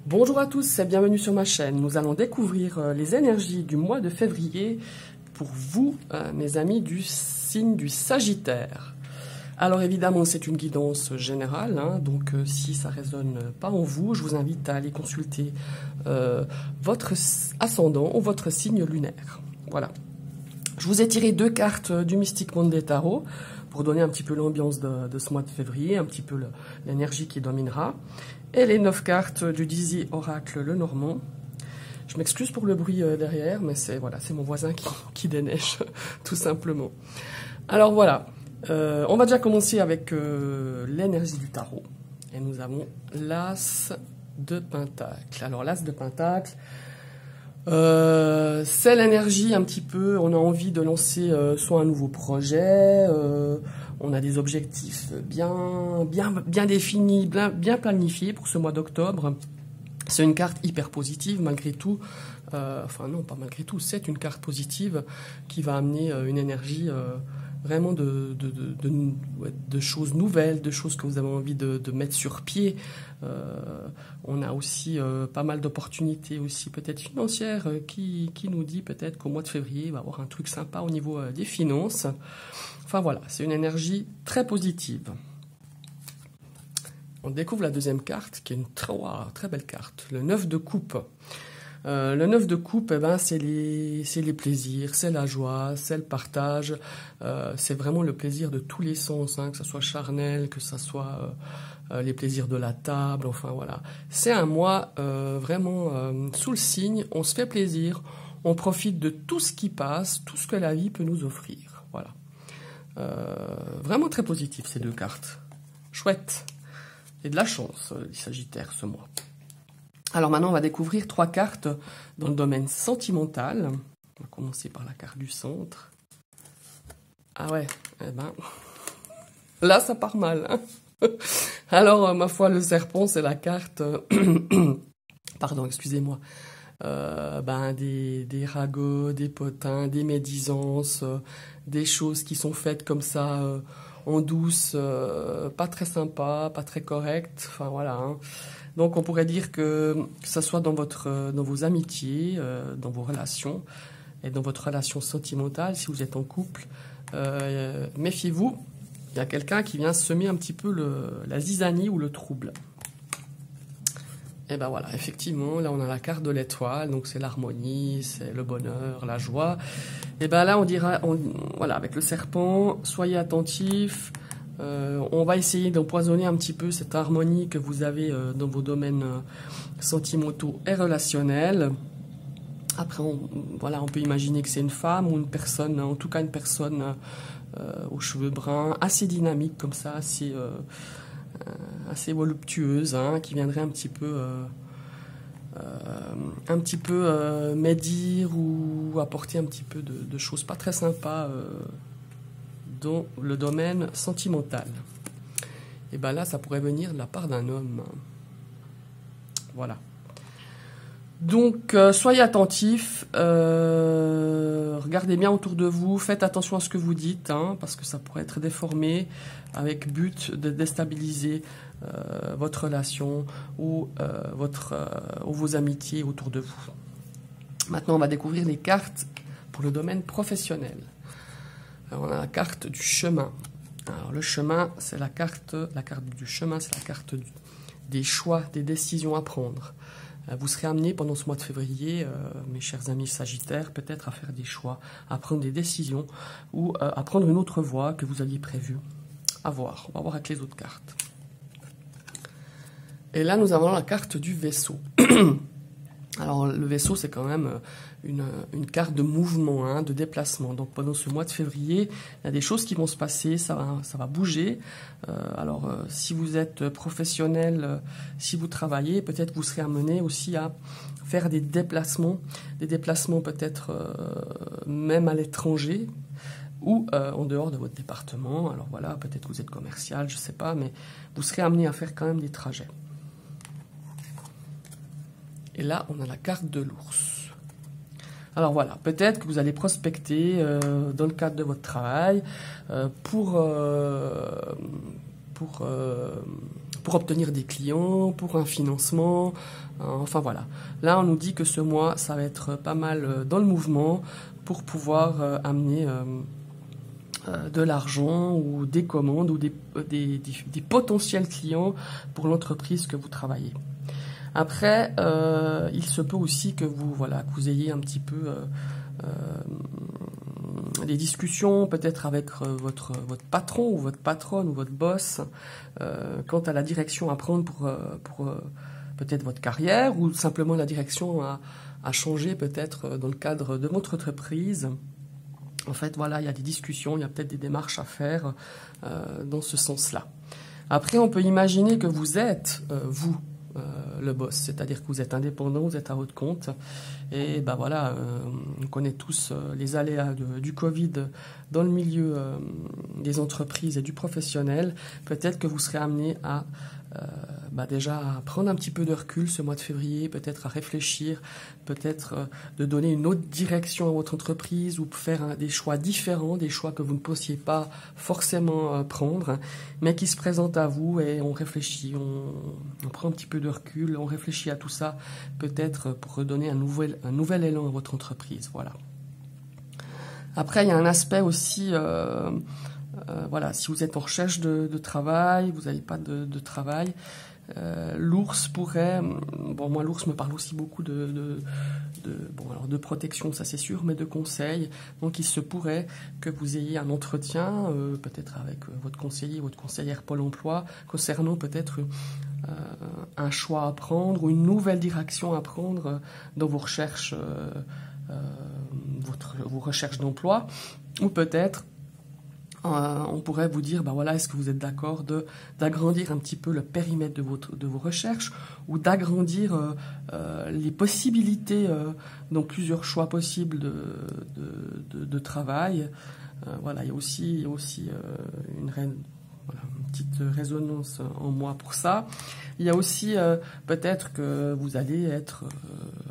Bonjour à tous et bienvenue sur ma chaîne. Nous allons découvrir les énergies du mois de février pour vous, mes amis du signe du Sagittaire. Alors évidemment, c'est une guidance générale, donc si ça ne résonne pas en vous, je vous invite à aller consulter votre ascendant ou votre signe lunaire. Voilà. Je vous ai tiré 2 cartes du Mystic Monday Tarot pour donner un petit peu l'ambiance de ce mois de février, un petit peu l'énergie qui dominera. Et les 9 cartes du Dizzy Oracle Lenormand. Je m'excuse pour le bruit derrière, mais c'est mon voisin qui déneige, tout simplement. Alors voilà, on va déjà commencer avec l'énergie du tarot. Et nous avons l'As de Pentacle. Alors l'As de Pentacle, c'est l'énergie un petit peu, on a envie de lancer soit un nouveau projet, on a des objectifs bien définis, bien planifiés pour ce mois d'octobre. C'est une carte hyper positive malgré tout, enfin non pas malgré tout, c'est une carte positive qui va amener une énergie vraiment de choses nouvelles, de choses que vous avez envie de mettre sur pied. On a aussi pas mal d'opportunités aussi peut-être financières qui nous dit peut-être qu'au mois de février, il va y avoir un truc sympa au niveau des finances. Enfin voilà, c'est une énergie très positive. On découvre la deuxième carte qui est une très belle carte, le 9 de coupe. Le 9 de coupe, c'est les plaisirs, c'est la joie, c'est le partage, c'est vraiment le plaisir de tous les sens, que ce soit charnel, que ce soit les plaisirs de la table, enfin voilà. C'est un mois vraiment sous le signe, on se fait plaisir, on profite de tout ce qui passe, tout ce que la vie peut nous offrir, voilà. Vraiment très positif ces 2 cartes, chouette, et de la chance les Sagittaires ce mois. Alors maintenant, on va découvrir 3 cartes dans le domaine sentimental. On va commencer par la carte du centre. Ah ouais, là, ça part mal. Alors, ma foi, le serpent, c'est la carte... Pardon, excusez-moi. Des ragots, des potins, des médisances, des choses qui sont faites comme ça... en douce, pas très sympa, pas très correct, enfin voilà. Donc on pourrait dire que ce soit dans vos amitiés, dans vos relations, et dans votre relation sentimentale, si vous êtes en couple, méfiez-vous, il y a quelqu'un qui vient semer un petit peu la zizanie ou le trouble. Et ben voilà, effectivement, là on a la carte de l'étoile, donc c'est l'harmonie, c'est le bonheur, la joie. Et ben là on dira, voilà, avec le serpent, soyez attentifs, on va essayer d'empoisonner un petit peu cette harmonie que vous avez dans vos domaines sentimentaux et relationnels. Après, on peut imaginer que c'est une femme ou une personne, en tout cas une personne aux cheveux bruns, assez dynamique comme ça, assez voluptueuse, qui viendrait un petit peu médire ou apporter un petit peu de choses pas très sympas dans le domaine sentimental. Et ben là, ça pourrait venir de la part d'un homme. Voilà. Donc, soyez attentifs, regardez bien autour de vous, faites attention à ce que vous dites, parce que ça pourrait être déformé avec but de déstabiliser votre relation ou vos amitiés autour de vous. Maintenant, on va découvrir les cartes pour le domaine professionnel. Alors, on a la carte du chemin. Alors, le chemin, c'est la carte du chemin, c'est la carte des choix, des décisions à prendre. Vous serez amenés pendant ce mois de février, mes chers amis Sagittaires, peut-être à faire des choix, à prendre des décisions ou à prendre une autre voie que vous aviez prévue. À voir, on va voir avec les autres cartes. Et là, nous avons la carte du vaisseau. Alors, le vaisseau, c'est quand même une carte de mouvement, de déplacement. Donc, pendant ce mois de février, il y a des choses qui vont se passer, ça va bouger. Si vous êtes professionnel, si vous travaillez, peut-être vous serez amené aussi à faire des déplacements peut-être même à l'étranger ou en dehors de votre département. Alors voilà, peut-être que vous êtes commercial, je ne sais pas, mais vous serez amené à faire quand même des trajets. Et là, on a la carte de l'ours. Alors voilà, peut-être que vous allez prospecter dans le cadre de votre travail pour pour obtenir des clients, pour un financement, enfin voilà. Là, on nous dit que ce mois, ça va être pas mal dans le mouvement pour pouvoir amener de l'argent ou des commandes ou des potentiels clients pour l'entreprise que vous travaillez. Après, il se peut aussi que vous ayez un petit peu des discussions peut-être avec votre patron ou votre patronne ou votre boss quant à la direction à prendre pour peut-être votre carrière ou simplement la direction à changer peut-être dans le cadre de votre entreprise. En fait, voilà, il y a des discussions, il y a peut-être des démarches à faire dans ce sens-là. Après, on peut imaginer que vous êtes, le boss, c'est-à-dire que vous êtes indépendant, vous êtes à votre compte. Et ben voilà, on connaît tous les aléas du Covid dans le milieu des entreprises et du professionnel. Peut-être que vous serez amené à déjà à prendre un petit peu de recul ce mois de février, peut-être à réfléchir, peut-être de donner une autre direction à votre entreprise ou faire des choix différents, des choix que vous ne pensiez pas forcément prendre, mais qui se présentent à vous et on réfléchit, on prend un petit peu de recul, on réfléchit à tout ça, peut-être pour redonner un nouvel élan à votre entreprise. Voilà. Après, il y a un aspect aussi... voilà, si vous êtes en recherche de travail, vous n'avez pas de travail, l'ours pourrait... Bon, moi, l'ours me parle aussi beaucoup de protection, ça c'est sûr, mais de conseils. Donc, il se pourrait que vous ayez un entretien, peut-être avec votre conseiller, votre conseillère Pôle emploi, concernant peut-être un choix à prendre ou une nouvelle direction à prendre dans vos recherches, vos recherches d'emploi, ou peut-être on pourrait vous dire, est-ce que vous êtes d'accord d'agrandir un petit peu le périmètre de vos recherches ou d'agrandir les possibilités, donc plusieurs choix possibles de travail. Voilà, il y a aussi une petite résonance en moi pour ça. Il y a aussi peut-être que vous allez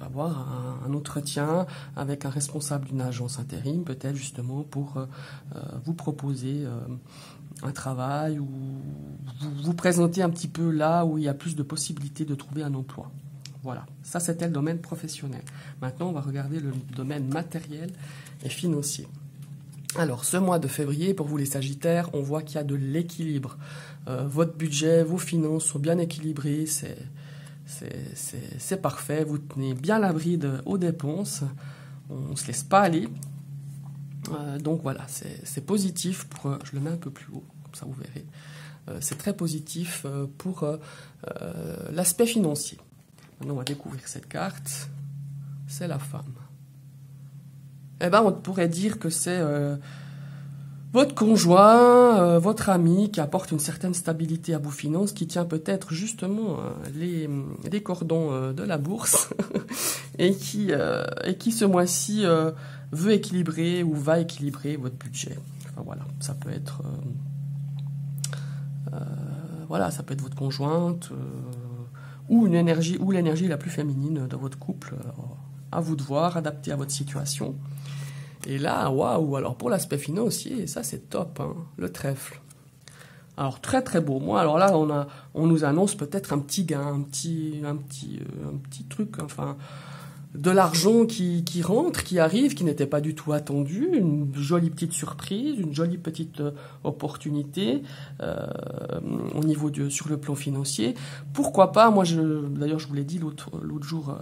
avoir un entretien avec un responsable d'une agence intérim, peut-être justement pour vous proposer un travail ou vous présenter un petit peu là où il y a plus de possibilités de trouver un emploi. Voilà, ça c'était le domaine professionnel. Maintenant, on va regarder le domaine matériel et financier. Alors, ce mois de février, pour vous les Sagittaires, on voit qu'il y a de l'équilibre. Votre budget, vos finances sont bien équilibrées, c'est parfait. Vous tenez bien la bride aux dépenses, on ne se laisse pas aller. Donc voilà, c'est positif. Je le mets un peu plus haut, comme ça vous verrez. C'est très positif pour l'aspect financier. Maintenant, on va découvrir cette carte. C'est la femme. Eh ben, on pourrait dire que c'est votre conjoint, votre ami qui apporte une certaine stabilité à vos finances, qui tient peut-être justement les cordons de la bourse et qui ce mois-ci veut équilibrer ou va équilibrer votre budget. Enfin voilà, ça peut être ça peut être votre conjointe ou l'énergie la plus féminine de votre couple. À vous de voir, adapté à votre situation. Et là, waouh, alors pour l'aspect financier, ça c'est top, hein, le trèfle. Alors très très beau. Moi, alors là, on nous annonce peut-être un petit gain, un petit truc, enfin, de l'argent qui rentre, qui arrive, qui n'était pas du tout attendu, une jolie petite surprise, une jolie petite opportunité au niveau sur le plan financier. Pourquoi pas? Moi, d'ailleurs, je vous l'ai dit l'autre jour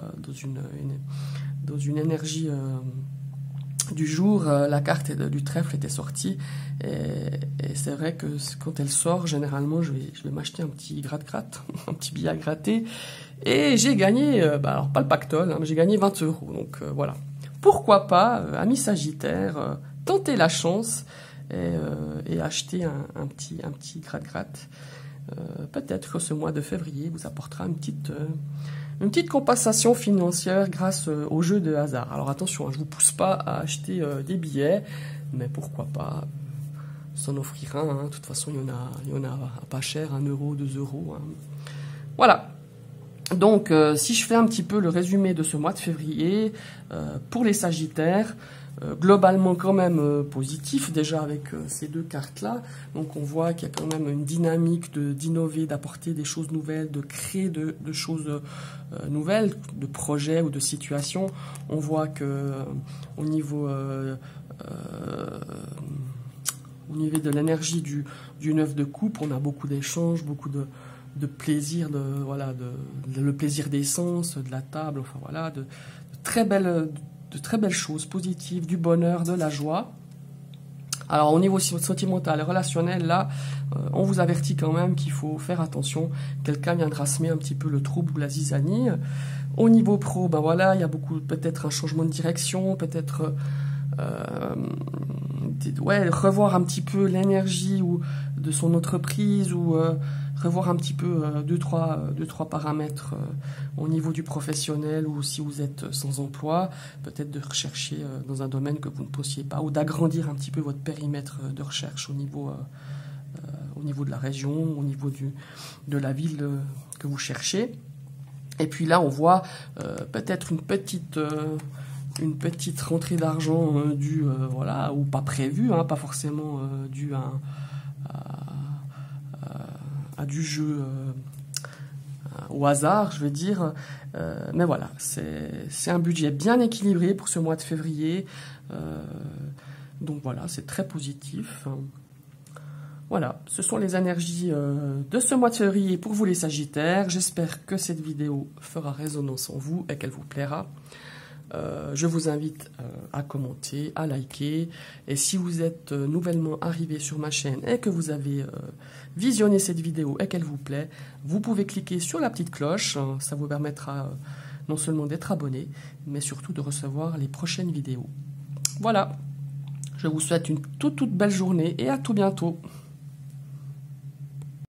dans une énergie du jour, la carte du trèfle était sortie et c'est vrai que quand elle sort, généralement, je vais m'acheter un petit gratte-gratte, un petit billet à gratter et j'ai gagné, alors pas le pactole, hein, mais j'ai gagné 20 €. Donc voilà. Pourquoi pas, amis Sagittaires, tenter la chance et acheter un petit gratte-gratte. Peut-être que ce mois de février vous apportera une petite compensation financière grâce au jeu de hasard. Alors attention, je ne vous pousse pas à acheter des billets, mais pourquoi pas s'en offrir un. Hein. De toute façon, il y en a pas cher, 1 €, 2 €. Hein. Voilà. Donc, si je fais un petit peu le résumé de ce mois de février, pour les Sagittaires, globalement quand même positif déjà avec ces deux cartes-là. Donc on voit qu'il y a quand même une dynamique d'innover, d'apporter des choses nouvelles, de créer de choses nouvelles, de projets ou de situations. On voit que au niveau de l'énergie du 9 de coupe, on a beaucoup d'échanges, beaucoup de plaisir, le plaisir des sens, de la table, enfin voilà, de très belles choses positives, du bonheur, de la joie. Alors au niveau sentimental et relationnel, là, on vous avertit quand même qu'il faut faire attention. Quelqu'un viendra semer un petit peu le trouble ou la zizanie. Au niveau pro, ben voilà, il y a peut-être un changement de direction, peut-être revoir un petit peu l'énergie ou de son entreprise ou revoir un petit peu deux, trois paramètres au niveau du professionnel, ou si vous êtes sans emploi, peut-être de rechercher dans un domaine que vous ne possiez pas, ou d'agrandir un petit peu votre périmètre de recherche au niveau de la région, au niveau de la ville que vous cherchez. Et puis là, on voit peut-être une petite rentrée d'argent due, ou pas prévue, pas forcément due à du jeu au hasard, je veux dire. Mais voilà, c'est un budget bien équilibré pour ce mois de février. Donc voilà, c'est très positif. Voilà, ce sont les énergies de ce mois de février pour vous les Sagittaires. J'espère que cette vidéo fera résonance en vous et qu'elle vous plaira. Je vous invite à commenter, à liker. Et si vous êtes nouvellement arrivé sur ma chaîne et que vous avez visionné cette vidéo et qu'elle vous plaît, vous pouvez cliquer sur la petite cloche. Ça vous permettra non seulement d'être abonné, mais surtout de recevoir les prochaines vidéos. Voilà, je vous souhaite une toute belle journée et à tout bientôt.